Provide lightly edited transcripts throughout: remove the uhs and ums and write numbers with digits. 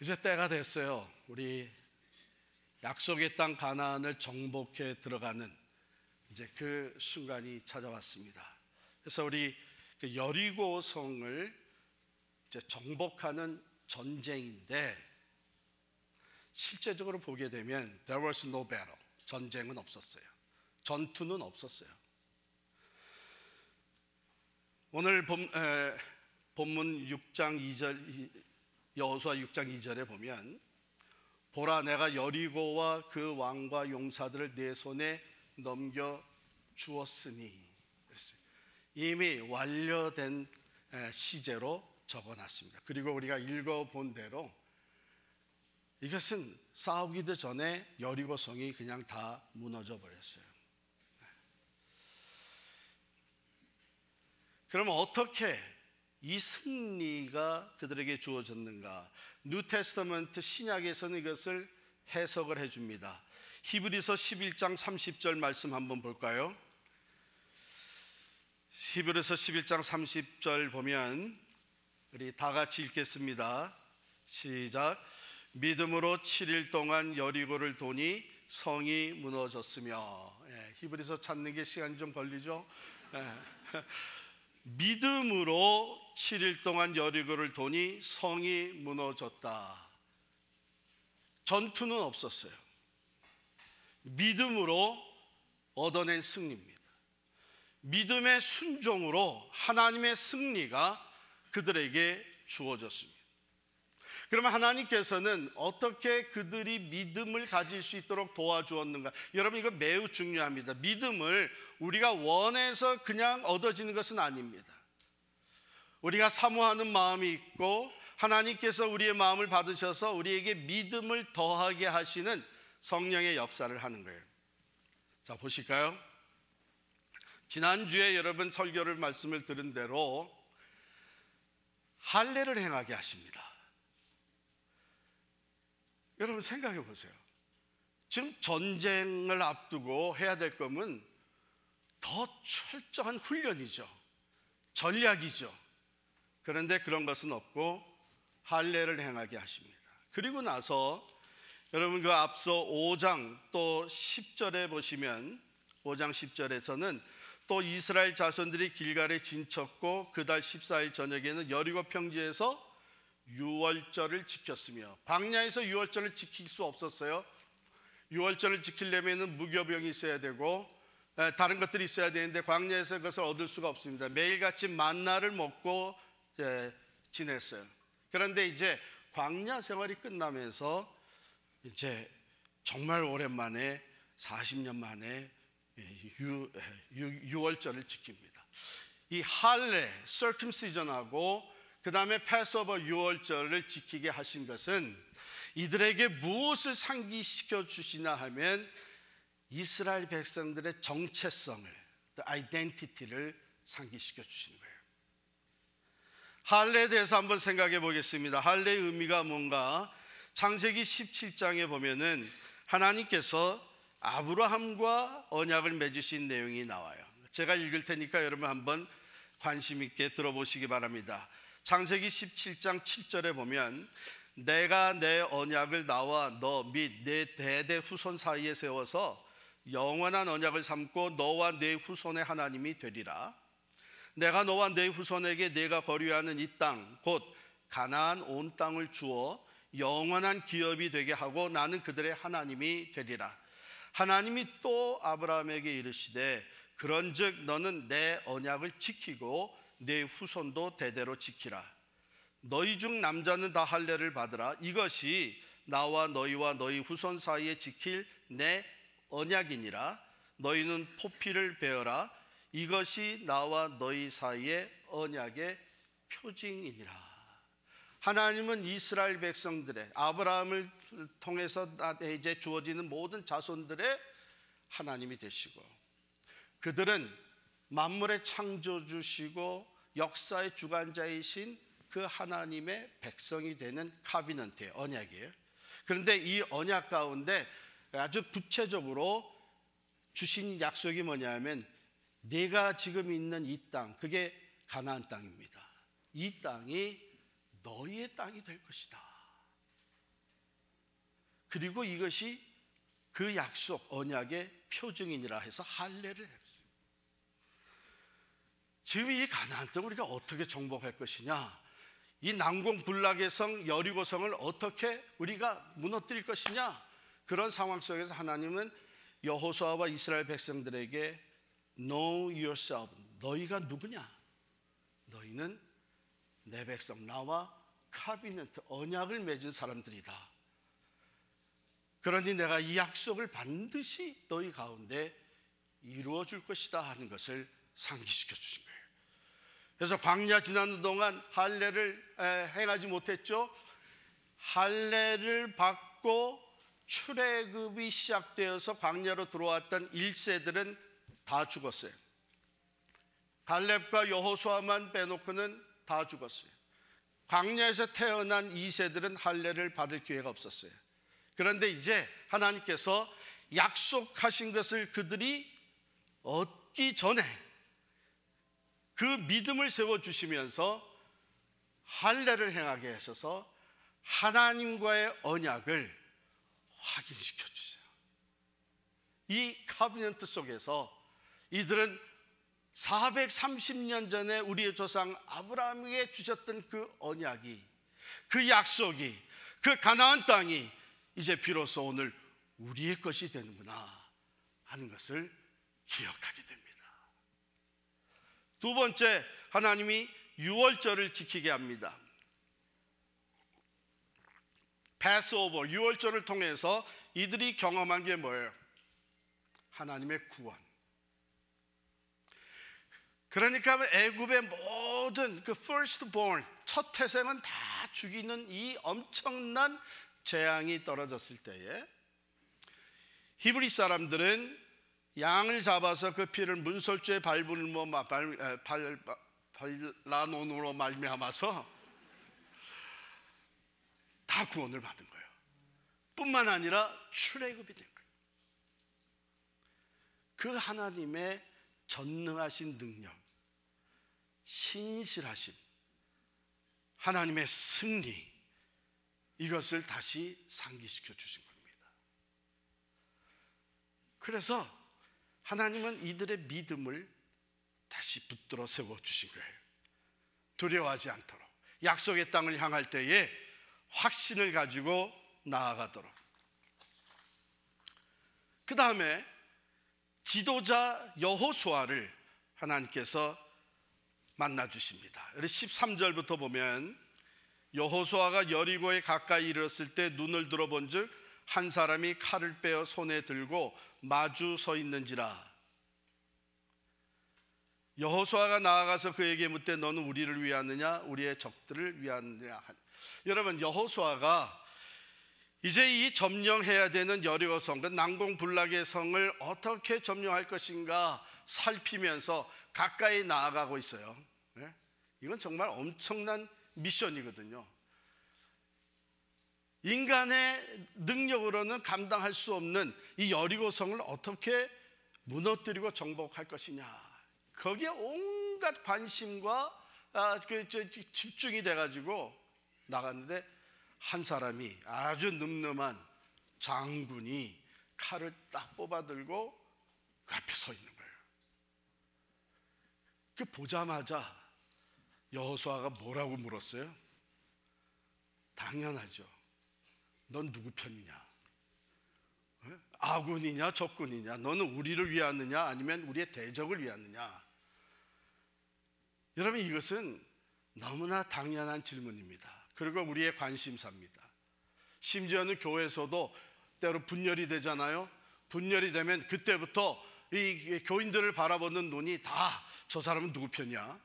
이제 때가 됐어요. 우리 약속의 땅 가나안을 정복해 들어가는 이제 그 순간이 찾아왔습니다. 그래서 우리 그 여리고 성을 이제 정복하는 전쟁인데, 실제적으로 보게 되면 there was no battle. 전쟁은 없었어요. 전투는 없었어요. 오늘 본문 6장 2절, 여호수아 6장 2절에 보면, 보라 내가 여리고와 그 왕과 용사들을 내 손에 넘겨 주었으니, 이미 완료된 시제로 적어놨습니다. 그리고 우리가 읽어본 대로 이것은 싸우기도 전에 여리고성이 그냥 다 무너져 버렸어요. 그러면 어떻게 이 승리가 그들에게 주어졌는가? 뉴테스터먼트 신약에서는 이것을 해석을 해줍니다. 히브리서 11장 30절 말씀 한번 볼까요? 히브리서 11장 30절 보면 우리 다 같이 읽겠습니다. 시작. 믿음으로 7일 동안 여리고를 도니 성이 무너졌으며. 히브리서 찾는 게 시간이 좀 걸리죠? 믿음으로 7일 동안 여리고를 도니 성이 무너졌다. 전투는 없었어요. 믿음으로 얻어낸 승리입니다. 믿음의 순종으로 하나님의 승리가 그들에게 주어졌습니다. 그러면 하나님께서는 어떻게 그들이 믿음을 가질 수 있도록 도와주었는가? 여러분, 이거 매우 중요합니다. 믿음을 우리가 원해서 그냥 얻어지는 것은 아닙니다. 우리가 사모하는 마음이 있고 하나님께서 우리의 마음을 받으셔서 우리에게 믿음을 더하게 하시는 성령의 역사를 하는 거예요. 자, 보실까요? 지난주에 여러분 설교를 말씀을 들은 대로 할례를 행하게 하십니다. 여러분 생각해 보세요. 지금 전쟁을 앞두고 해야 될 거면 더 철저한 훈련이죠. 전략이죠. 그런데 그런 것은 없고 할례를 행하게 하십니다. 그리고 나서 여러분 그 앞서 5장 또 10절에 보시면 5장 10절에서는 또 이스라엘 자손들이 길갈에 진쳤고 그달 14일 저녁에는 여리고 평지에서 유월절을 지켰으며, 광야에서 유월절을 지킬 수 없었어요. 유월절을 지키려면 무교병이 있어야 되고 다른 것들이 있어야 되는데 광야에서 그것을 얻을 수가 없습니다. 매일같이 만나를 먹고 지냈어요. 그런데 이제 광야 생활이 끝나면서 이제 정말 오랜만에 40년 만에 유월절을 지킵니다. 이 할례, circumcision하고 그 다음에 패스오버 유월절을 지키게 하신 것은 이들에게 무엇을 상기시켜 주시나 하면 이스라엘 백성들의 정체성을, 아이덴티티를 상기시켜 주시는 거예요. 할례에 대해서 한번 생각해 보겠습니다. 할례의 의미가 뭔가? 창세기 17장에 보면은 하나님께서 아브라함과 언약을 맺으신 내용이 나와요. 제가 읽을 테니까 여러분 한번 관심 있게 들어보시기 바랍니다. 창세기 17장 7절에 보면 내가 내 언약을 나와 너 및 내 대대 후손 사이에 세워서 영원한 언약을 삼고 너와 내 후손의 하나님이 되리라. 내가 너와 내 후손에게 내가 거류하는 이 땅 곧 가나안 온 땅을 주어 영원한 기업이 되게 하고 나는 그들의 하나님이 되리라. 하나님이 또 아브라함에게 이르시되 그런즉 너는 내 언약을 지키고 내 후손도 대대로 지키라. 너희 중 남자는 다 할례를 받으라. 이것이 나와 너희와 너희 후손 사이에 지킬 내 언약이니라. 너희는 포피를 베어라. 이것이 나와 너희 사이의 언약의 표징이니라. 하나님은 이스라엘 백성들의, 아브라함을 통해서 이제 주어지는 모든 자손들의 하나님이 되시고, 그들은 만물의 창조주시고 역사의 주관자이신 그 하나님의 백성이 되는 카비넌트의 언약이에요. 그런데 이 언약 가운데 아주 구체적으로 주신 약속이 뭐냐면 내가 지금 있는 이 땅, 그게 가나안 땅입니다. 이 땅이 너희의 땅이 될 것이다. 그리고 이것이 그 약속 언약의 표징이니라 해서 할례를 했어요. 지금 이 가나안 땅을 우리가 어떻게 정복할 것이냐, 이 난공불락의 성 여리고성을 어떻게 우리가 무너뜨릴 것이냐, 그런 상황 속에서 하나님은 여호수아와 이스라엘 백성들에게 Know yourself, 너희가 누구냐? 너희는 내 백성, 나와 카비넌트, 언약을 맺은 사람들이다. 그러니 내가 이 약속을 반드시 너희 가운데 이루어 줄 것이다 하는 것을 상기시켜 주신 거예요. 그래서 광야 지나는 동안 할례를 행하지 못했죠. 할례를 받고 출애굽이 시작되어서 광야로 들어왔던 1세들은 다 죽었어요. 갈렙과 여호수아만 빼놓고는 다 죽었어요. 광야에서 태어난 2세들은 할례를 받을 기회가 없었어요. 그런데 이제 하나님께서 약속하신 것을 그들이 얻기 전에 그 믿음을 세워주시면서 할례를 행하게 하셔서 하나님과의 언약을 확인시켜 주세요. 이 카비넌트 속에서 이들은 430년 전에 우리의 조상 아브라함에게 주셨던 그 언약이, 그 약속이, 그 가나안 땅이 이제 비로소 오늘 우리의 것이 되는구나 하는 것을 기억하게 됩니다. 두 번째, 하나님이 유월절을 지키게 합니다. 패스오버, 유월절을 통해서 이들이 경험한 게 뭐예요? 하나님의 구원. 그러니까 애굽의 모든 그 firstborn, 첫 태생은 다 죽이는 이 엄청난 재앙이 떨어졌을 때에 히브리 사람들은 양을 잡아서 그 피를 문설주에 발라놓음으로 말미암아서 다 구원을 받은 거예요. 뿐만 아니라 출애굽이 된 거예요. 그 하나님의 전능하신 능력, 신실하심, 하나님의 승리, 이것을 다시 상기시켜 주신 겁니다. 그래서 하나님은 이들의 믿음을 다시 붙들어 세워 주신 거예요. 두려워하지 않도록, 약속의 땅을 향할 때에 확신을 가지고 나아가도록. 그 다음에 지도자 여호수아를 하나님께서 만나 주십니다. 13절부터 보면 여호수아가 여리고에 가까이 이르렀을 때 눈을 들어본 즉 한 사람이 칼을 빼어 손에 들고 마주 서 있는지라. 여호수아가 나아가서 그에게 묻되 너는 우리를 위하느냐 우리의 적들을 위하느냐. 여러분, 여호수아가 이제 이 점령해야 되는 여리고성, 그 난공불락의 성을 어떻게 점령할 것인가 살피면서 가까이 나아가고 있어요. 이건 정말 엄청난 미션이거든요. 인간의 능력으로는 감당할 수 없는 이 여리고성을 어떻게 무너뜨리고 정복할 것이냐, 거기에 온갖 관심과 집중이 돼가지고 나갔는데 한 사람이, 아주 늠름한 장군이 칼을 딱 뽑아들고 그 앞에 서 있는 거예요. 그 보자마자 여호수아가 뭐라고 물었어요? 당연하죠. 넌 누구 편이냐? 아군이냐 적군이냐? 너는 우리를 위하느냐 아니면 우리의 대적을 위하느냐? 여러분, 이것은 너무나 당연한 질문입니다. 그리고 우리의 관심사입니다. 심지어는 교회에서도 때로 분열이 되잖아요. 분열이 되면 그때부터 이 교인들을 바라보는 눈이 다 저 사람은 누구 편이야?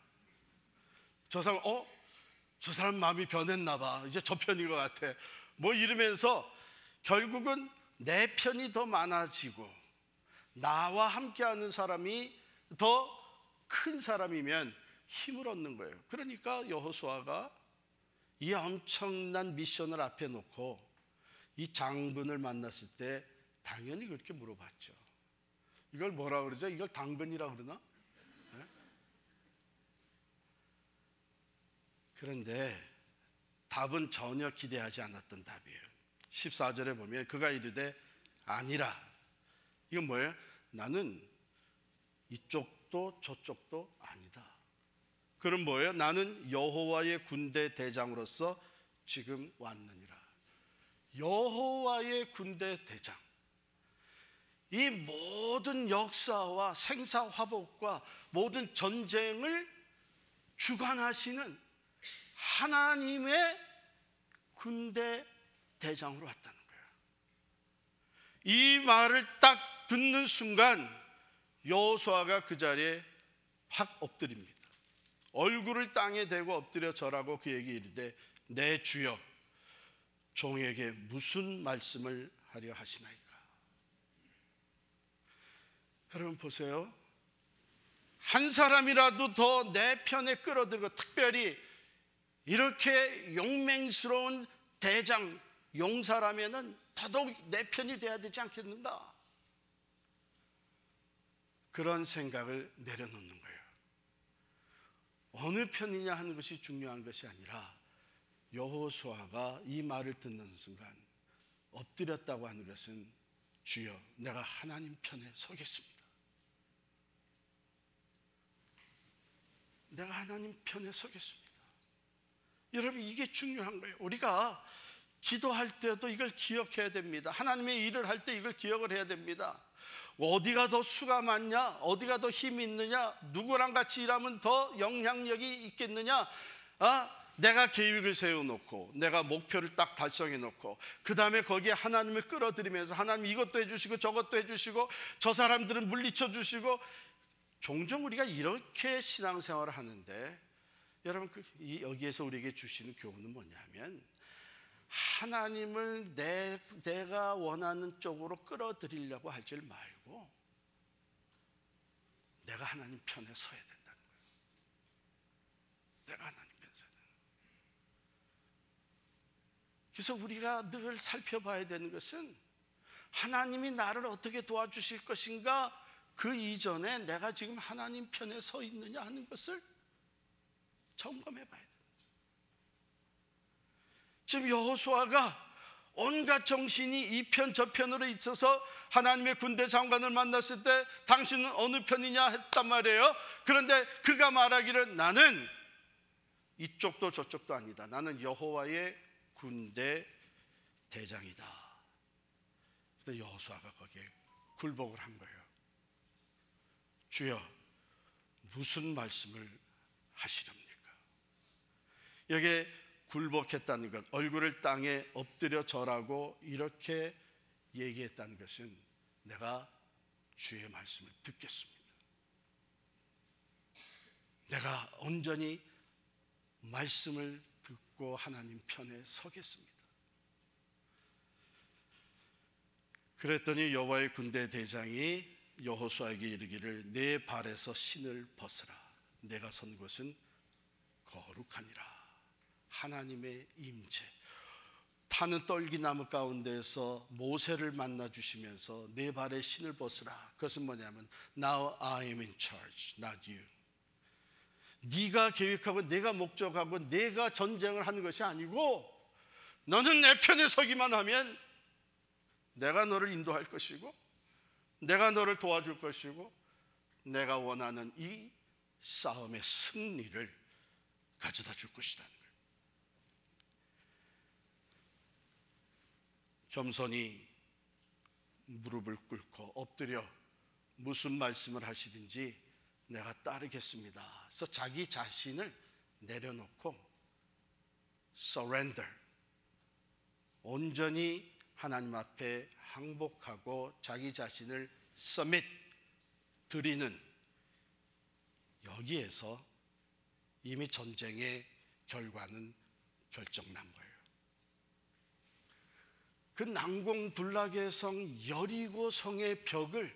저 사람 저 사람 마음이 변했나 봐. 이제 저 편인 것 같아. 뭐 이러면서 결국은 내 편이 더 많아지고 나와 함께하는 사람이 더 큰 사람이면 힘을 얻는 거예요. 그러니까 여호수아가 이 엄청난 미션을 앞에 놓고 이 장군을 만났을 때 당연히 그렇게 물어봤죠. 이걸 뭐라 그러죠? 이걸 당근이라 그러나? 네? 그런데 답은 전혀 기대하지 않았던 답이에요. 14절에 보면 그가 이르되 아니라. 이건 뭐예요? 나는 이쪽도 저쪽도 아니다. 그럼 뭐예요? 나는 여호와의 군대 대장으로서 지금 왔느니라. 여호와의 군대 대장. 이 모든 역사와 생사화복과 모든 전쟁을 주관하시는 하나님의 군대 대장으로 왔다는 거예요. 이 말을 딱 듣는 순간 여호수아가 그 자리에 확 엎드립니다. 얼굴을 땅에 대고 엎드려 절하고 그에게 이르되 내 주여 종에게 무슨 말씀을 하려 하시나이까. 여러분 보세요. 한 사람이라도 더 내 편에 끌어들고, 특별히 이렇게 용맹스러운 대장 용사라면은 더더욱 내 편이 돼야 되지 않겠는가? 그런 생각을 내려놓는 거예요. 어느 편이냐 하는 것이 중요한 것이 아니라 여호수아가 이 말을 듣는 순간 엎드렸다고 하는 것은 주여 내가 하나님 편에 서겠습니다. 내가 하나님 편에 서겠습니다. 여러분 이게 중요한 거예요. 우리가 기도할 때도 이걸 기억해야 됩니다. 하나님의 일을 할 때 이걸 기억을 해야 됩니다. 어디가 더 수가 많냐, 어디가 더 힘이 있느냐, 누구랑 같이 일하면 더 영향력이 있겠느냐. 내가 계획을 세워놓고 내가 목표를 딱 달성해 놓고 그 다음에 거기에 하나님을 끌어들이면서 하나님 이것도 해주시고 저것도 해주시고 저 사람들은 물리쳐 주시고, 종종 우리가 이렇게 신앙생활을 하는데 여러분 여기에서 우리에게 주시는 교훈은 뭐냐면 하나님을 내가 원하는 쪽으로 끌어들이려고 하지 말고 내가 하나님 편에 서야 된다는 거예요. 내가 하나님 편에 서야 된다는 거예요. 그래서 우리가 늘 살펴봐야 되는 것은 하나님이 나를 어떻게 도와주실 것인가, 그 이전에 내가 지금 하나님 편에 서 있느냐 하는 것을 점검해 봐야 돼요. 지금 여호수아가 온갖 정신이 이 편 저 편으로 있어서 하나님의 군대 장관을 만났을 때 당신은 어느 편이냐 했단 말이에요. 그런데 그가 말하기를 나는 이쪽도 저쪽도 아니다. 나는 여호와의 군대 대장이다. 그런데 여호수아가 거기에 굴복을 한 거예요. 주여 무슨 말씀을 하시렵니까? 여기에 굴복했다는 것, 얼굴을 땅에 엎드려 절하고 이렇게 얘기했다는 것은 내가 주의 말씀을 듣겠습니다. 내가 온전히 말씀을 듣고 하나님 편에 서겠습니다. 그랬더니 여호와의 군대 대장이 여호수아에게 이르기를 내 발에서 신을 벗으라. 내가 선 곳은 거룩하니라. 하나님의 임재, 타는 떨기나무 가운데서 모세를 만나 주시면서 내 발에 신을 벗으라. 그것은 뭐냐면 Now I am in charge, not you. 네가 계획하고 내가 목적하고 내가 전쟁을 하는 것이 아니고 너는 내 편에 서기만 하면 내가 너를 인도할 것이고 내가 너를 도와줄 것이고 내가 원하는 이 싸움의 승리를 가져다 줄 것이다. 겸손히 무릎을 꿇고 엎드려 무슨 말씀을 하시든지 내가 따르겠습니다. 그래서 자기 자신을 내려놓고 surrender, 온전히 하나님 앞에 항복하고 자기 자신을 submit, 드리는, 여기에서 이미 전쟁의 결과는 결정난 거예요. 그 난공불락의 성 여리고 성의 벽을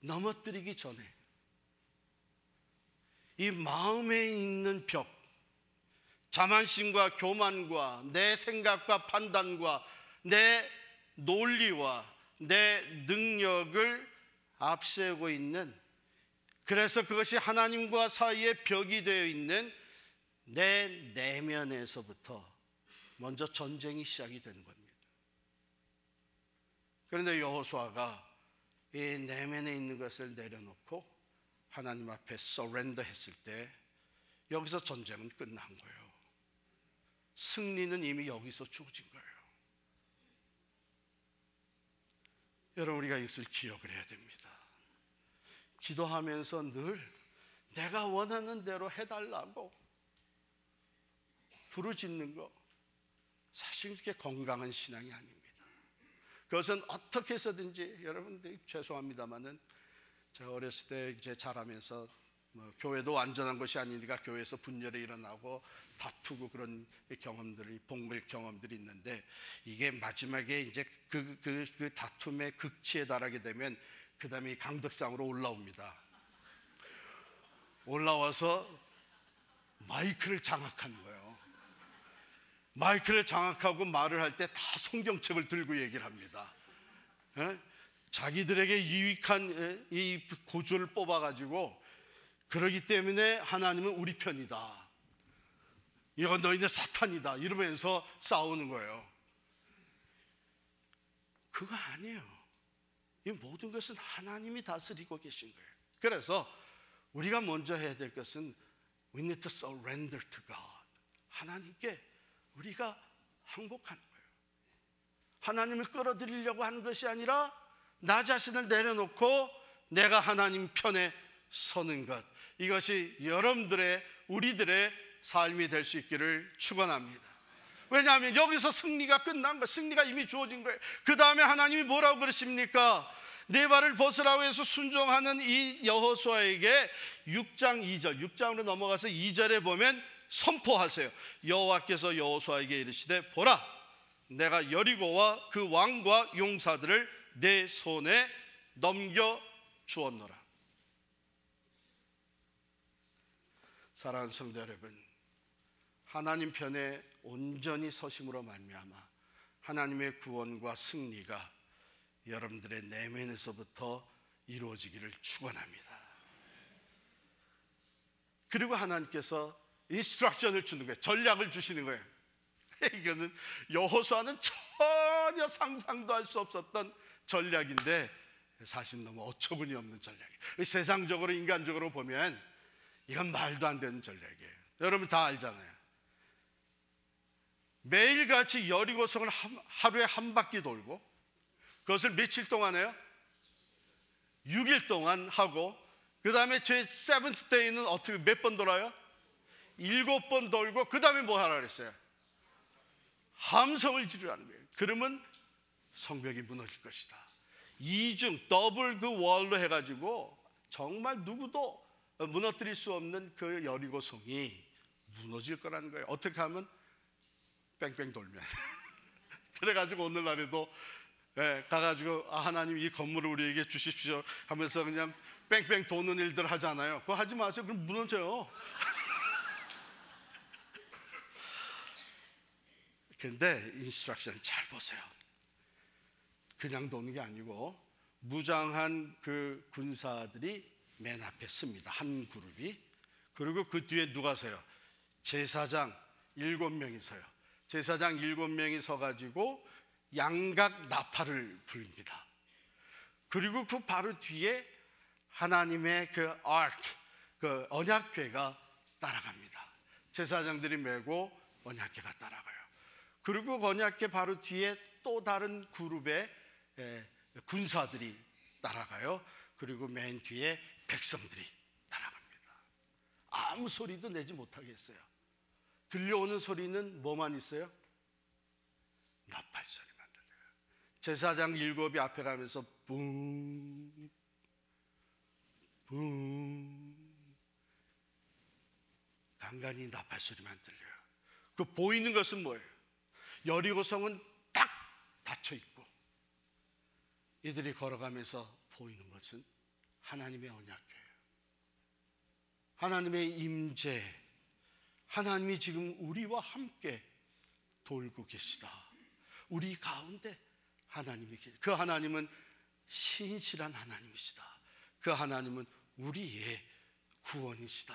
넘어뜨리기 전에 이 마음에 있는 벽, 자만심과 교만과 내 생각과 판단과 내 논리와 내 능력을 앞세우고 있는, 그래서 그것이 하나님과 사이에 벽이 되어 있는 내 내면에서부터 먼저 전쟁이 시작이 되는 겁니다. 그런데 여호수아가 이 내면에 있는 것을 내려놓고 하나님 앞에 서렌더 했을 때 여기서 전쟁은 끝난 거예요. 승리는 이미 여기서 주어진 거예요. 여러분, 우리가 이것을 기억을 해야 됩니다. 기도하면서 늘 내가 원하는 대로 해달라고 부르짖는 거, 사실 그렇게 건강한 신앙이 아닙니다. 그것은 어떻게 해서든지, 여러분들 죄송합니다만은 제가 어렸을 때 이제 자라면서 교회도 완전한 것이 아니니까 교회에서 분열이 일어나고 다투고 그런 경험들이, 봉글 경험들이 있는데, 이게 마지막에 이제 그 다툼의 극치에 달하게 되면 그 다음에 강덕상으로 올라옵니다. 올라와서 마이크를 장악하는 거예요. 마이크를 장악하고 말을 할 때 다 성경책을 들고 얘기를 합니다. 자기들에게 유익한 이 고주를 뽑아가지고, 그러기 때문에 하나님은 우리 편이다, 이거 너희는 사탄이다, 이러면서 싸우는 거예요. 그거 아니에요. 이 모든 것은 하나님이 다스리고 계신 거예요. 그래서 우리가 먼저 해야 될 것은 We need to surrender to God. 하나님께 우리가 항복하는 거예요. 하나님을 끌어들이려고 하는 것이 아니라 나 자신을 내려놓고 내가 하나님 편에 서는 것, 이것이 여러분들의, 우리들의 삶이 될 수 있기를 축원합니다. 왜냐하면 여기서 승리가 끝난 거예요. 승리가 이미 주어진 거예요. 그 다음에 하나님이 뭐라고 그러십니까? 내 발을 벗으라고 해서 순종하는 이 여호수아에게 6장 2절, 6장으로 넘어가서 2절에 보면 선포하세요. 여호와께서 여호수아에게 이르시되 보라, 내가 여리고와 그 왕과 용사들을 내 손에 넘겨 주었노라. 사랑하는 성도 여러분, 하나님 편에 온전히 서심으로 말미암아 하나님의 구원과 승리가 여러분들의 내면에서부터 이루어지기를 축원합니다. 그리고 하나님께서 인스트럭션을 주는 거예요. 전략을 주시는 거예요. 이거는 여호수아는 전혀 상상도 할 수 없었던 전략인데 사실 너무 어처구니 없는 전략이에요. 세상적으로, 인간적으로 보면 이건 말도 안 되는 전략이에요. 여러분 다 알잖아요. 매일같이 여리고성을 하루에 한 바퀴 돌고, 그것을 며칠 동안 해요? 6일 동안 하고, 그 다음에 제 세븐스 데이는 어떻게 몇 번 돌아요? 7번 돌고, 그 다음에 뭐 하라 그랬어요? 함성을 지르라는 거예요. 그러면 성벽이 무너질 것이다. 이중 더블 그 월로 해가지고 정말 누구도 무너뜨릴 수 없는 그 여리고성이 무너질 거라는 거예요. 어떻게 하면? 뺑뺑 돌면. 그래가지고 오늘날에도 가가지고 하나님 이 건물을 우리에게 주십시오 하면서 그냥 뺑뺑 도는 일들 하잖아요. 그거 하지 마세요. 그럼 무너져요. 근데 인스트럭션 잘 보세요. 그냥 도는 게 아니고 무장한 그 군사들이 맨 앞에 씁니다. 한 그룹이. 그리고 그 뒤에 누가 서요? 제사장 7명이 서요. 제사장 7명이 서가지고 양각 나팔을 불립니다. 그리고 그 바로 뒤에 하나님의 그 아크, 그 언약궤가 따라갑니다. 제사장들이 메고 언약궤가 따라가요. 그리고 언약궤 바로 뒤에 또 다른 그룹의 군사들이 따라가요. 그리고 맨 뒤에 백성들이 따라갑니다. 아무 소리도 내지 못하게 했어요. 들려오는 소리는 뭐만 있어요? 나팔 소리만 들려요. 제사장 7이 앞에 가면서 붕, 붕, 간간히 나팔 소리만 들려요. 그 보이는 것은 뭐예요? 여리고성은 딱 닫혀 있고, 이들이 걸어가면서 보이는 것은 하나님의 언약궤예요. 하나님의 임재, 하나님이 지금 우리와 함께 돌고 계시다. 우리 가운데 하나님이 계시다. 그 하나님은 신실한 하나님이시다. 그 하나님은 우리의 구원이시다.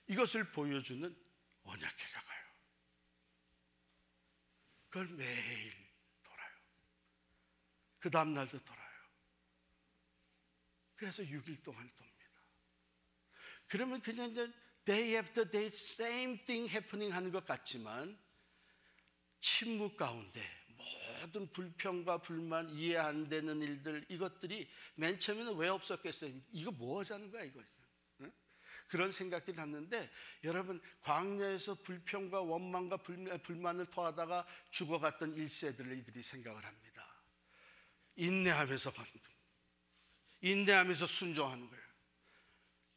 이것을 보여주는 언약궤가 가요. 그걸 매일 돌아요. 그 다음 날도 돌아요. 그래서 6일 동안 돕니다. 그러면 그냥 이제 day after day same thing happening 하는 것 같지만 침묵 가운데 모든 불평과 불만, 이해 안 되는 일들, 이것들이 맨 처음에는 왜 없었겠어요? 이거 뭐 하자는 거야 이거. 응? 그런 생각들이 났는데, 여러분, 광야에서 불평과 원망과 불만을 토하다가 죽어갔던 1세들을 이들이 생각을 합니다. 인내하면서 가는 거예요. 인내하면서 순종하는 거예요.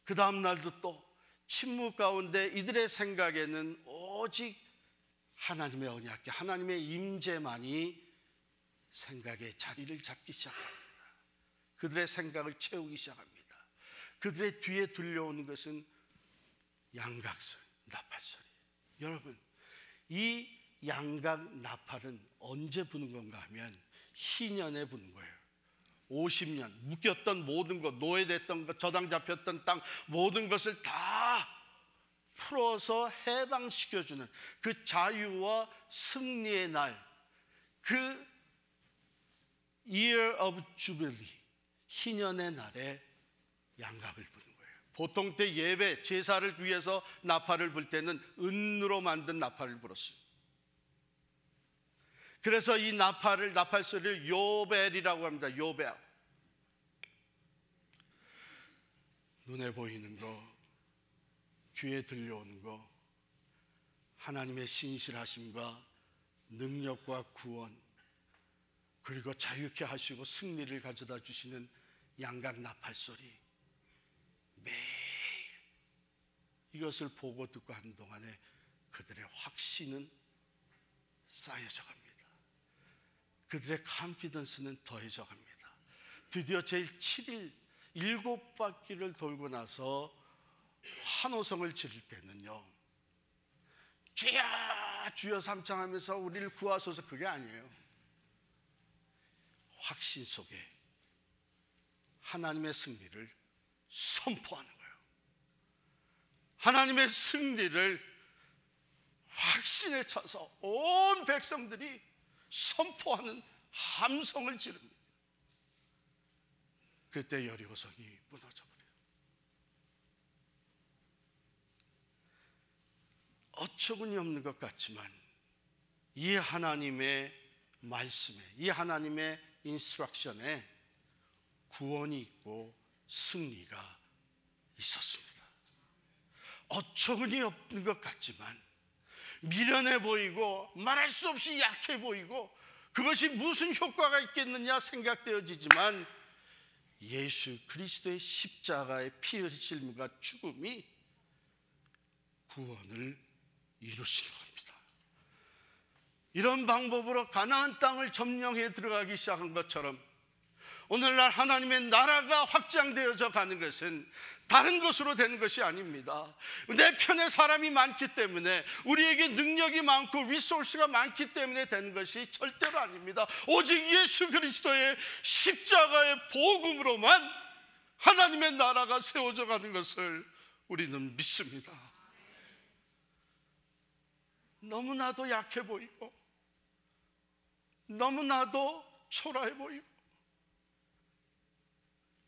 그 다음 날도 또 침묵 가운데 이들의 생각에는 오직 하나님의 언약궤, 하나님의 임재만이 생각의 자리를 잡기 시작합니다. 그들의 생각을 채우기 시작합니다. 그들의 뒤에 들려오는 것은 양각소리, 나팔소리. 여러분, 이 양각 나팔은 언제 부는 건가 하면 희년에 부는 거예요. 50년 묶였던 모든 것, 노예됐던 것, 저당 잡혔던 땅, 모든 것을 다 풀어서 해방시켜주는 그 자유와 승리의 날, 그 Year of Jubilee, 희년의 날에 양각을 부는 거예요. 보통 때 예배, 제사를 위해서 나팔을 불 때는 은으로 만든 나팔을 불었어요. 그래서 이 나팔 소리를 요벨이라고 합니다. 요벨. 눈에 보이는 거, 귀에 들려오는 거, 하나님의 신실하심과 능력과 구원, 그리고 자유케 하시고 승리를 가져다 주시는 양각 나팔 소리, 매일 이것을 보고 듣고 하는 동안에 그들의 확신은 쌓여져 갑니다. 그들의 컨피던스는 더해져 갑니다. 드디어 제일 7일 7바퀴를 돌고 나서 환호성을 지를 때는요, 주여 주여 삼창하면서 우리를 구하소서, 그게 아니에요. 확신 속에 하나님의 승리를 선포하는 거예요. 하나님의 승리를 확신에 차서 온 백성들이 선포하는 함성을 지릅니다. 그때 여리고성이 무너져 버려요. 어처구니 없는 것 같지만 이 하나님의 말씀에, 이 하나님의 인스트럭션에 구원이 있고 승리가 있었습니다. 어처구니 없는 것 같지만, 미련해 보이고 말할 수 없이 약해 보이고 그것이 무슨 효과가 있겠느냐 생각되어지지만, 예수 그리스도의 십자가의 피 흘리심과 죽음이 구원을 이루시는 겁니다. 이런 방법으로 가나안 땅을 점령해 들어가기 시작한 것처럼 오늘날 하나님의 나라가 확장되어져 가는 것은 다른 것으로 되는 것이 아닙니다. 내 편에 사람이 많기 때문에, 우리에게 능력이 많고 리소스가 많기 때문에 되는 것이 절대로 아닙니다. 오직 예수 그리스도의 십자가의 복음으로만 하나님의 나라가 세워져 가는 것을 우리는 믿습니다. 너무나도 약해 보이고 너무나도 초라해 보이고,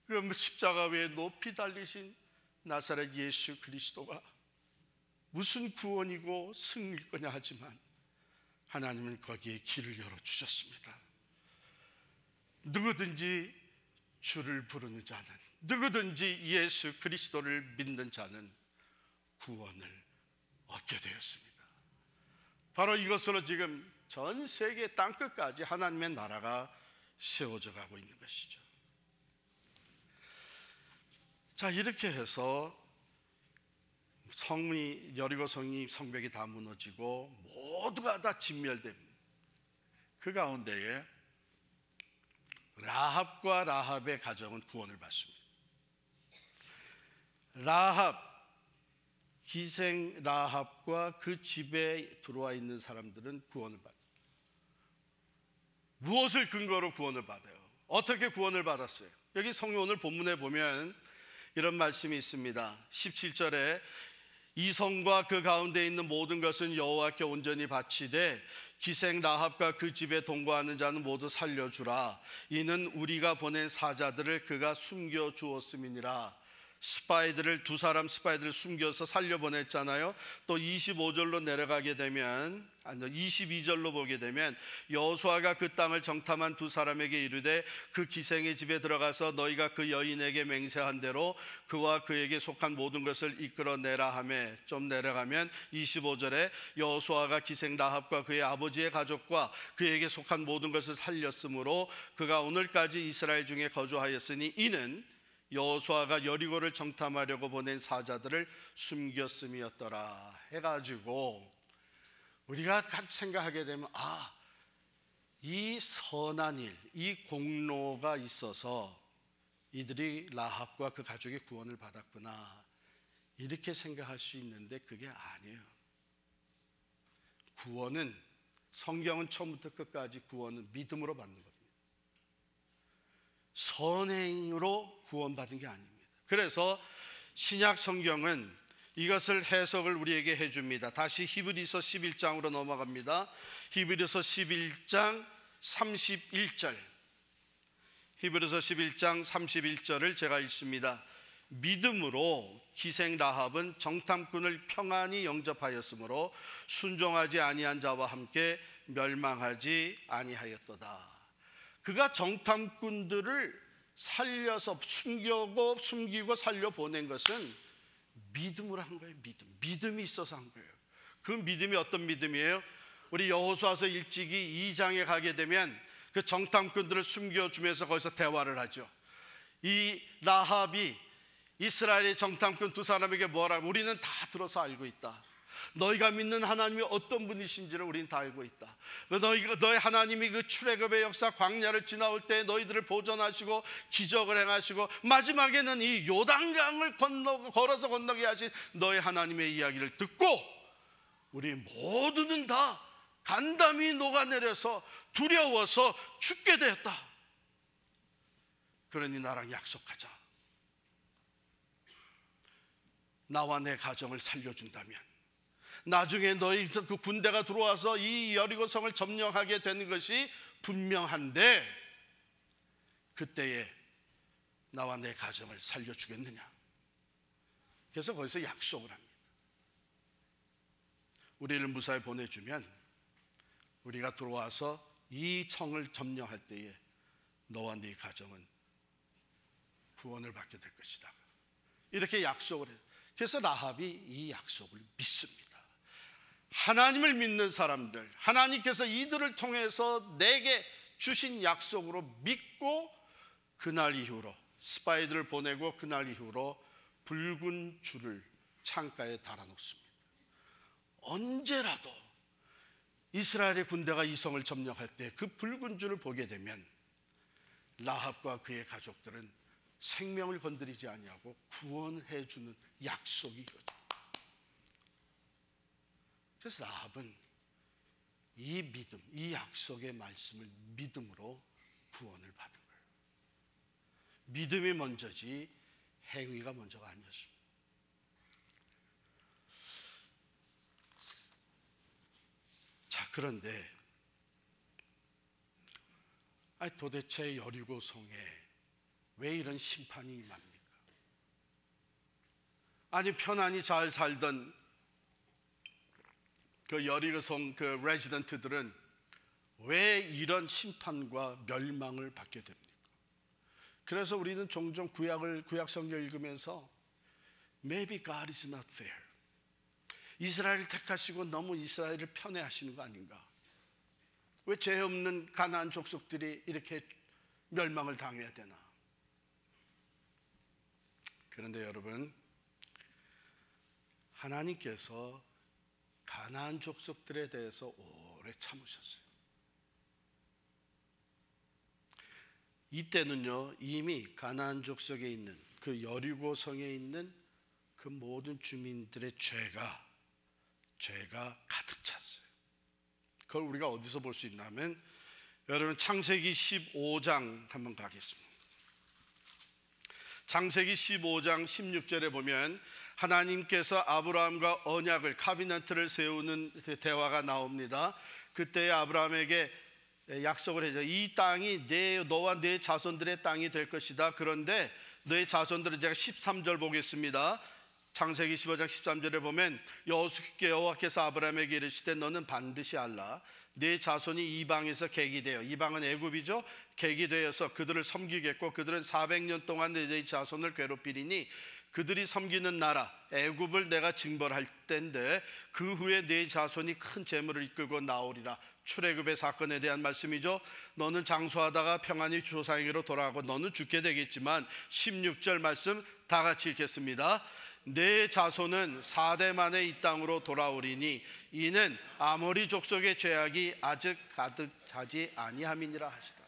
그 십자가 위에 높이 달리신 나사렛 예수 그리스도가 무슨 구원이고 승리일 거냐 하지만, 하나님은 거기에 길을 열어주셨습니다. 누구든지 주를 부르는 자는, 누구든지 예수 그리스도를 믿는 자는 구원을 얻게 되었습니다. 바로 이것으로 지금 전 세계 땅끝까지 하나님의 나라가 세워져 가고 있는 것이죠. 자, 이렇게 해서 여리고성이 성벽이 다 무너지고 모두가 다 진멸됩니다. 그 가운데에 라합과 라합의 가정은 구원을 받습니다. 기생 라합과 그 집에 들어와 있는 사람들은 구원을 받아요. 무엇을 근거로 구원을 받아요? 어떻게 구원을 받았어요? 여기 성경 오늘 본문에 보면 이런 말씀이 있습니다. 17절에 이 성과 그 가운데 있는 모든 것은 여호와께 온전히 바치되 기생 라합과 그 집에 동거하는 자는 모두 살려주라. 이는 우리가 보낸 사자들을 그가 숨겨 주었음이니라. 두 사람 스파이들을 숨겨서 살려보냈잖아요. 또 25절로 내려가게 되면 22절로 보게 되면 여호수아가 그 땅을 정탐한 두 사람에게 이르되 그 기생의 집에 들어가서 너희가 그 여인에게 맹세한 대로 그와 그에게 속한 모든 것을 이끌어내라 하매, 좀 내려가면 25절에 여호수아가 기생 라합과 그의 아버지의 가족과 그에게 속한 모든 것을 살렸으므로 그가 오늘까지 이스라엘 중에 거주하였으니 이는 여호수아가 여리고를 정탐하려고 보낸 사자들을 숨겼음이었더라 해가지고 우리가 각 생각하게 되면 이 선한 일, 이 공로가 있어서 이들이 라합과 그 가족의 구원을 받았구나 이렇게 생각할 수 있는데 그게 아니에요. 구원은 성경은 처음부터 끝까지 구원은 믿음으로 받는 겁니다. 선행으로 구원받은 게 아닙니다. 그래서 신약 성경은 이것을 해석을 우리에게 해줍니다. 다시 히브리서 11장으로 넘어갑니다. 히브리서 11장 31절, 히브리서 11장 31절을 제가 읽습니다. 믿음으로 기생 라합은 정탐꾼을 평안히 영접하였으므로 순종하지 아니한 자와 함께 멸망하지 아니하였도다. 그가 정탐꾼들을 살려서 숨기고 살려보낸 것은 믿음으로 한 거예요. 믿음이 있어서 한 거예요. 그 믿음이 어떤 믿음이에요? 우리 여호수아서 일찍이 2장에 가게 되면 그 정탐꾼들을 숨겨주면서 거기서 대화를 하죠. 이 라합이 이스라엘의 정탐꾼 두 사람에게 뭐라고, 우리는 다 들어서 알고 있다. 너희가 믿는 하나님이 어떤 분이신지를 우리는 다 알고 있다. 너희 하나님이 그 출애굽의 역사 광야를 지나올 때 너희들을 보존하시고 기적을 행하시고 마지막에는 이 요단강을 걸어서 건너게 하신 너희 하나님의 이야기를 듣고 우리 모두는 다 간담이 녹아내려서 두려워서 죽게 되었다. 그러니 나랑 약속하자. 나와 내 가정을 살려준다면 나중에 너희 그 군대가 들어와서 이 여리고 성을 점령하게 되는 것이 분명한데 그때에 나와 내 가정을 살려주겠느냐. 그래서 거기서 약속을 합니다. 우리를 무사히 보내주면 우리가 들어와서 이 성을 점령할 때에 너와 네 가정은 구원을 받게 될 것이다. 이렇게 약속을 해요. 그래서 라합이 이 약속을 믿습니다. 하나님을 믿는 사람들, 하나님께서 이들을 통해서 내게 주신 약속으로 믿고 그날 이후로 스파이들을 보내고 그날 이후로 붉은 줄을 창가에 달아놓습니다. 언제라도 이스라엘의 군대가 이 성을 점령할 때 그 붉은 줄을 보게 되면 라합과 그의 가족들은 생명을 건드리지 아니하고 구원해 주는 약속이 이거죠. 그래서 라합은 이 믿음, 이 약속의 말씀을 믿음으로 구원을 받은 거예요. 믿음이 먼저지 행위가 먼저가 아니었습니다. 자, 그런데 도대체 여리고 성에 왜 이런 심판이 임합니까? 아니 편안히 잘 살던 그 여리고성 그 레지던트들은 왜 이런 심판과 멸망을 받게 됩니까? 그래서 우리는 종종 구약 성경 읽으면서 Maybe God is not fair. 이스라엘을 택하시고 너무 이스라엘을 편애하시는 거 아닌가? 왜 죄 없는 가나안 족속들이 이렇게 멸망을 당해야 되나? 그런데 여러분, 하나님께서 가나안 족속들에 대해서 오래 참으셨어요. 이때는요 이미 가나안 족속에 있는 그 여리고 성에 있는 그 모든 주민들의 죄가 가득 찼어요. 그걸 우리가 어디서 볼 수 있냐면 여러분 창세기 15장 한번 가겠습니다. 창세기 15장 16절에 보면 하나님께서 아브라함과 언약을 카비넌트를 세우는 대화가 나옵니다. 그때 아브라함에게 약속을 해줘. 이 땅이 너와 내 자손들의 땅이 될 것이다. 그런데 너의 자손들은, 제가 13절 보겠습니다. 창세기 15장 13절에 보면 여호와께서 아브라함에게 이르시되 너는 반드시 알라. 내 자손이 이방에서 객이 되어, 이방은 애굽이죠. 객이 되어서 그들을 섬기겠고 그들은 400년 동안 내 자손을 괴롭히리니 그들이 섬기는 나라 애굽을 내가 징벌할 때인데 그 후에 내 자손이 큰 재물을 이끌고 나오리라. 출애굽의 사건에 대한 말씀이죠. 너는 장수하다가 평안히 조상에게로 돌아가고 너는 죽게 되겠지만 16절 말씀 다 같이 읽겠습니다. 내 자손은 4대 만에 이 땅으로 돌아오리니 이는 아모리 족속의 죄악이 아직 가득하지 아니함이니라 하시다.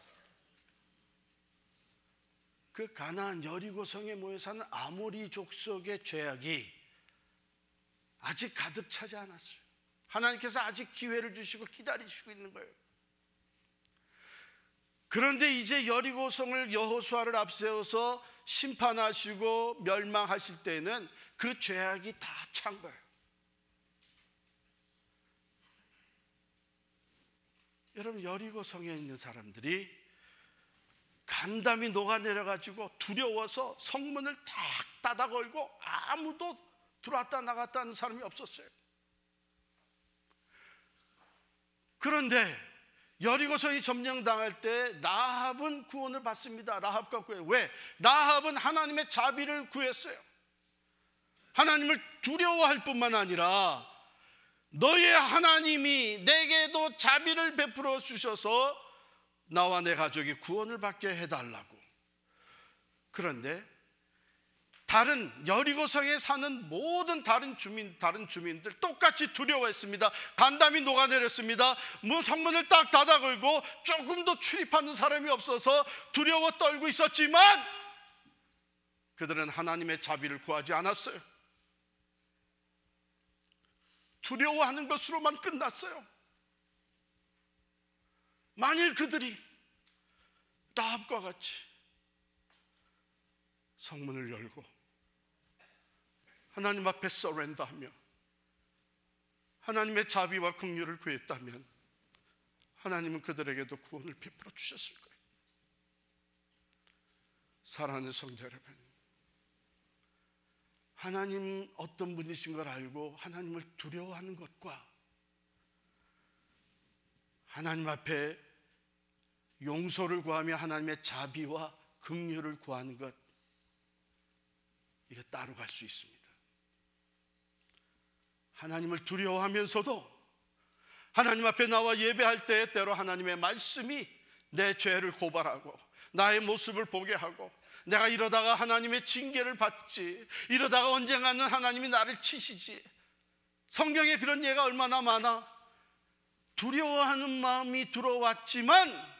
그 가나안 여리고 성에 모여 사는 아모리 족속의 죄악이 아직 가득 차지 않았어요. 하나님께서 아직 기회를 주시고 기다리시고 있는 거예요. 그런데 이제 여리고성을 여호수아를 앞세워서 심판하시고 멸망하실 때는 그 죄악이 다 찬 거예요. 여러분, 여리고성에 있는 사람들이 간담이 녹아내려가지고 두려워서 성문을 탁 닫아 걸고 아무도 들어왔다 나갔다 하는 사람이 없었어요. 그런데 여리고성이 점령당할 때 라합은 구원을 받습니다. 라합과 구해요. 왜? 라합은 하나님의 자비를 구했어요. 하나님을 두려워할 뿐만 아니라 너의 하나님이 내게도 자비를 베풀어 주셔서 나와 내 가족이 구원을 받게 해달라고. 그런데 다른 여리고성에 사는 모든 다른 주민들 똑같이 두려워했습니다. 간담이 녹아내렸습니다. 성문을 딱 닫아 걸고 조금도 출입하는 사람이 없어서 두려워 떨고 있었지만 그들은 하나님의 자비를 구하지 않았어요. 두려워하는 것으로만 끝났어요. 만일 그들이 라합과 같이 성문을 열고 하나님 앞에 서렌더하며 하나님의 자비와 긍휼을 구했다면 하나님은 그들에게도 구원을 베풀어 주셨을 거예요. 사랑하는 성도 여러분, 하나님 어떤 분이신 걸 알고 하나님을 두려워하는 것과 하나님 앞에 용서를 구하며 하나님의 자비와 긍휼을 구하는 것, 이거 따로 갈 수 있습니다. 하나님을 두려워하면서도 하나님 앞에 나와 예배할 때 때로 하나님의 말씀이 내 죄를 고발하고 나의 모습을 보게 하고 내가 이러다가 하나님의 징계를 받지, 이러다가 언젠가는 하나님이 나를 치시지. 성경에 그런 예가 얼마나 많아. 두려워하는 마음이 들어왔지만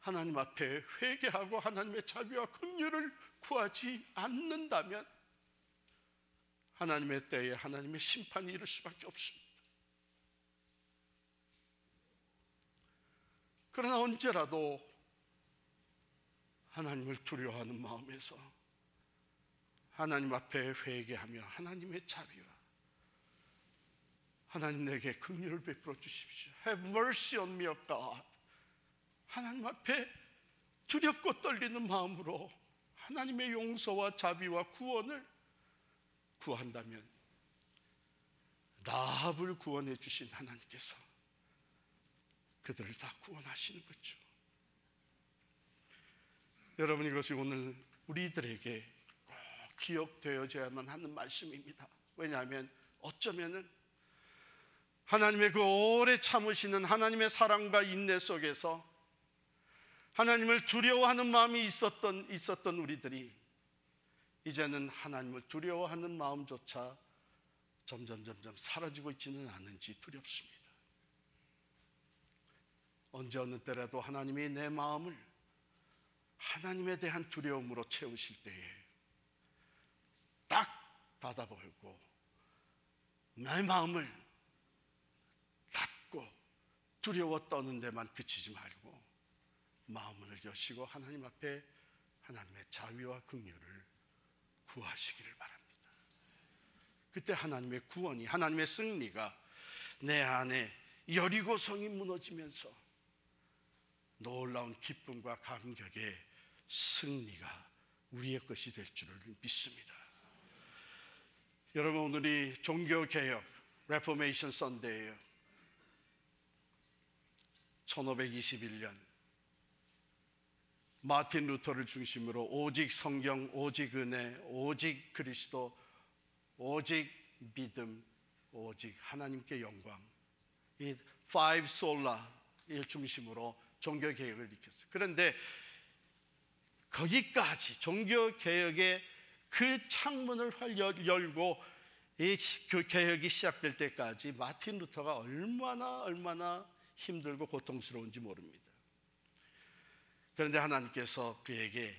하나님 앞에 회개하고 하나님의 자비와 긍휼을 구하지 않는다면 하나님의 때에 하나님의 심판이 이를 수밖에 없습니다. 그러나 언제라도 하나님을 두려워하는 마음에서 하나님 앞에 회개하며 하나님의 자비와 하나님 내게 긍휼을 베풀어 주십시오. Have mercy on me, O God. 하나님 앞에 두렵고 떨리는 마음으로 하나님의 용서와 자비와 구원을 구한다면 라합을 구원해 주신 하나님께서 그들을 다 구원하시는 거죠. 여러분, 이것이 오늘 우리들에게 꼭 기억되어져야만 하는 말씀입니다. 왜냐하면 어쩌면은 하나님의 그 오래 참으시는 하나님의 사랑과 인내 속에서 하나님을 두려워하는 마음이 있었던 우리들이 이제는 하나님을 두려워하는 마음조차 점점 사라지고 있지는 않은지 두렵습니다. 언제 어느 때라도 하나님이 내 마음을 하나님에 대한 두려움으로 채우실 때에 딱 닫아버리고 내 마음을 닫고 두려워 떠는 데만 그치지 말고 마음을 여시고 하나님 앞에 하나님의 자비와 긍휼을 구하시기를 바랍니다. 그때 하나님의 구원이, 하나님의 승리가 내 안에 여리고성이 무너지면서 놀라운 기쁨과 감격의 승리가 우리의 것이 될 줄을 믿습니다. 여러분, 오늘이 종교개혁 레포메이션 선데이예요. 1521년 마틴 루터를 중심으로 오직 성경, 오직 은혜, 오직 그리스도, 오직 믿음, 오직 하나님께 영광, 이 five sola를 중심으로 종교개혁을 일으켰어요. 그런데 거기까지 종교개혁의 그 창문을 열고 그 개혁이 시작될 때까지 마틴 루터가 얼마나 힘들고 고통스러운지 모릅니다. 그런데 하나님께서 그에게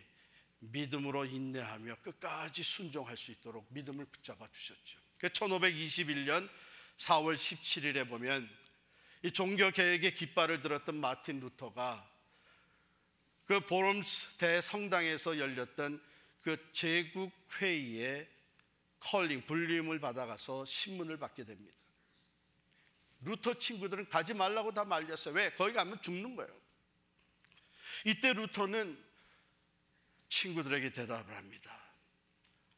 믿음으로 인내하며 끝까지 순종할 수 있도록 믿음을 붙잡아 주셨죠. 1521년 4월 17일에 보면 이 종교개혁의 깃발을 들었던 마틴 루터가 그 보름스 대성당에서 열렸던 그 제국회의에 불림을 받아가서 신문을 받게 됩니다. 루터 친구들은 가지 말라고 다 말렸어요. 왜? 거기 가면 죽는 거예요. 이때 루터는 친구들에게 대답을 합니다.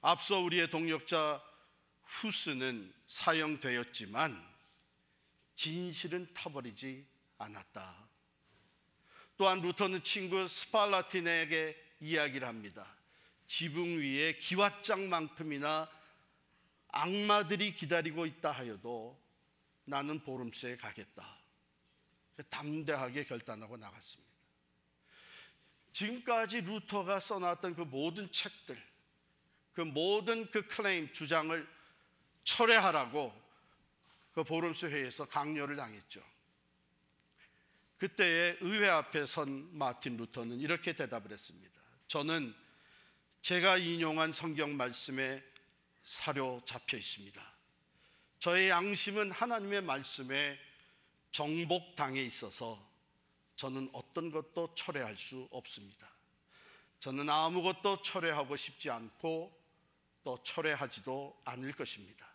앞서 우리의 동역자 후스는 사형되었지만 진실은 타버리지 않았다. 또한 루터는 친구 스팔라틴에게 이야기를 합니다. 지붕 위에 기왓장만큼이나 악마들이 기다리고 있다 하여도 나는 보름스에 가겠다. 담대하게 결단하고 나갔습니다. 지금까지 루터가 써놨던 그 모든 책들, 그 모든 그 클레임, 주장을 철회하라고 그 보름스 회의에서 강요를 당했죠. 그때의 의회 앞에 선 마틴 루터는 이렇게 대답을 했습니다. 저는 제가 인용한 성경 말씀에 사로잡혀 있습니다. 저의 양심은 하나님의 말씀에 정복당해 있어서 저는 어떤 것도 철회할 수 없습니다. 저는 아무것도 철회하고 싶지 않고 또 철회하지도 않을 것입니다.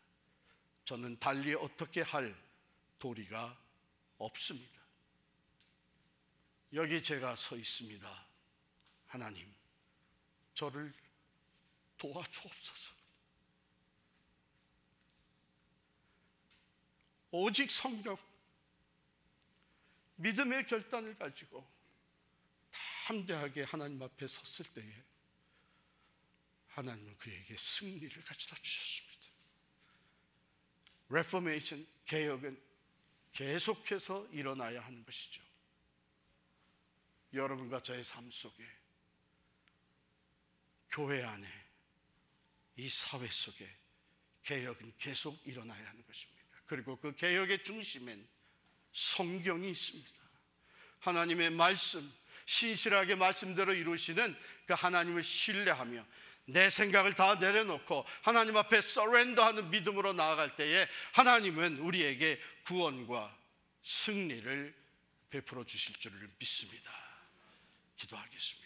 저는 달리 어떻게 할 도리가 없습니다. 여기 제가 서 있습니다. 하나님, 저를 도와주옵소서. 오직 성경, 믿음의 결단을 가지고 담대하게 하나님 앞에 섰을 때에 하나님은 그에게 승리를 가져다 주셨습니다. 레포메이션, 개혁은 계속해서 일어나야 하는 것이죠. 여러분과 저의 삶 속에, 교회 안에, 이 사회 속에 개혁은 계속 일어나야 하는 것입니다. 그리고 그 개혁의 중심엔 성경이 있습니다. 하나님의 말씀, 신실하게 말씀대로 이루시는 그 하나님을 신뢰하며 내 생각을 다 내려놓고 하나님 앞에 서렌더하는 믿음으로 나아갈 때에 하나님은 우리에게 구원과 승리를 베풀어 주실 줄을 믿습니다. 기도하겠습니다.